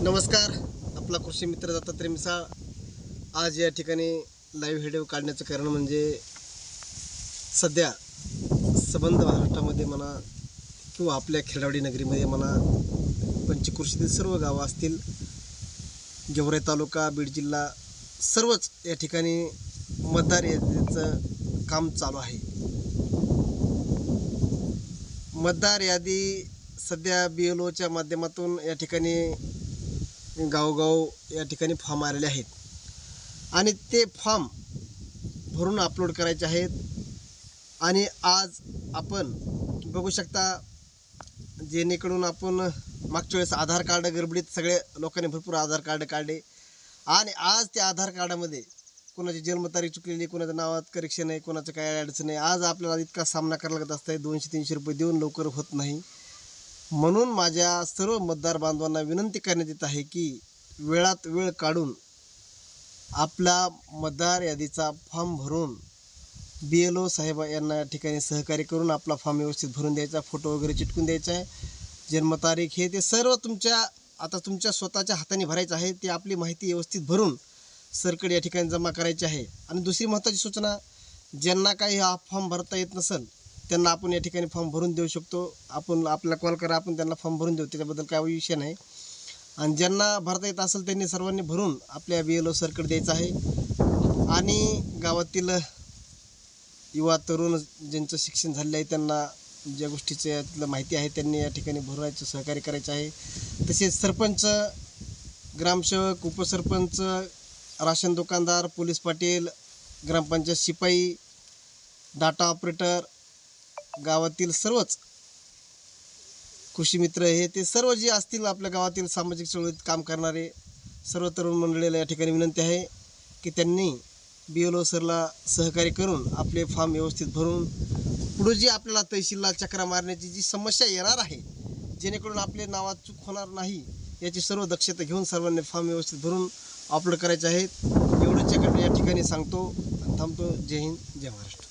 नमस्कार, आपला कृषी मित्र दत्तात्रय मिसाळ आज या ठिकाणी लाईव्ह व्हिडिओ काढण्याचं कारण म्हणजे सध्या संबंध महाराष्ट्रामध्ये म्हणा किंवा आपल्या खेरडावडी नगरीमध्ये म्हणा पंचकृषीतील सर्व गावं असतील, गेवराई तालुका, बीड जिल्हा सर्वच या ठिकाणी मतदार यादीचं काम चालू आहे. मतदार यादी सध्या BLOच्या माध्यमातून या ठिकाणी गावोगाव या ठिकाणी फॉर्म आलेले आहेत आणि ते फॉर्म भरून अपलोड करायचे आहेत. आणि आज आपण बघू शकता, जेणेकरून आपण मागच्या वेळेस आधार कार्ड गडबडीत सगळे लोकांनी भरपूर आधार कार्ड काढले आणि आज त्या आधार कार्डामध्ये कोणाची जन्मतारीख चुकलेली, कोणाचं नावात करेक्शन आहे, कोणाचं काय अडचण आहे. आज आपल्याला इतका सामना करावा लागत असतं, 200-300 रुपये देऊन लवकर होत नाही. म्हणून माझ्या सर्व मतदार बांधवांना विनंती करण्यात येत आहे की वेळात वेळ काढून आपला मतदार यादीचा फॉर्म भरून BLO साहेब यांना या ठिकाणी सहकार्य करून आपला फॉर्म व्यवस्थित भरून द्यायचा, फोटो वगैरे चिटकून द्यायचा आहे. जन्मतारीख हे ते सर्व तुमच्या स्वतःच्या हाताने भरायचं आहे. ती आपली माहिती व्यवस्थित भरून सरकडे या ठिकाणी जमा करायची आहे. आणि दुसरी महत्त्वाची सूचना, ज्यांना काही हा फॉर्म भरता येत नसेल त्यांना आपण या ठिकाणी फॉर्म भरून देऊ शकतो. आपल्याला कॉल करा, आपण त्यांना फॉर्म भरून देऊ, त्याच्याबद्दल काय विषय नाही. आणि ज्यांना भरता येत असेल त्यांनी सर्वांनी भरून आपल्या BLO सरकडे द्यायचं आहे. आणि गावातील युवा तरुण ज्यांचं शिक्षण झालेलं आहे त्यांना ज्या गोष्टीचं यातलं माहिती आहे त्यांनी या ठिकाणी भरायचं सहकार्य करायचं आहे. तसेच सरपंच, ग्रामसेवक, उपसरपंच, राशन दुकानदार, पोलीस पाटील, ग्रामपंचायत शिपाई, डाटा ऑपरेटर, गावातील सर्वच कृषी मित्र हे ते सर्व जे असतील आपल्या गावातील सामाजिक चळवळीत काम करणारे सर्व तरुण मंडळीला या ठिकाणी विनंती आहे की त्यांनी BLO सरला सहकार्य करून आपले फॉर्म व्यवस्थित भरून पुढे जी आपल्याला तहसीलला चक्रा मारण्याची जी समस्या येणार आहे, जेणेकरून आपले नावात चूक होणार नाही, याची सर्व दक्षता घेऊन सर्वांनी फॉर्म व्यवस्थित भरून अपलोड करायचे आहेत. एवढंच या ठिकाणी सांगतो आणि थांबतो. जय हिंद, जय महाराष्ट्र.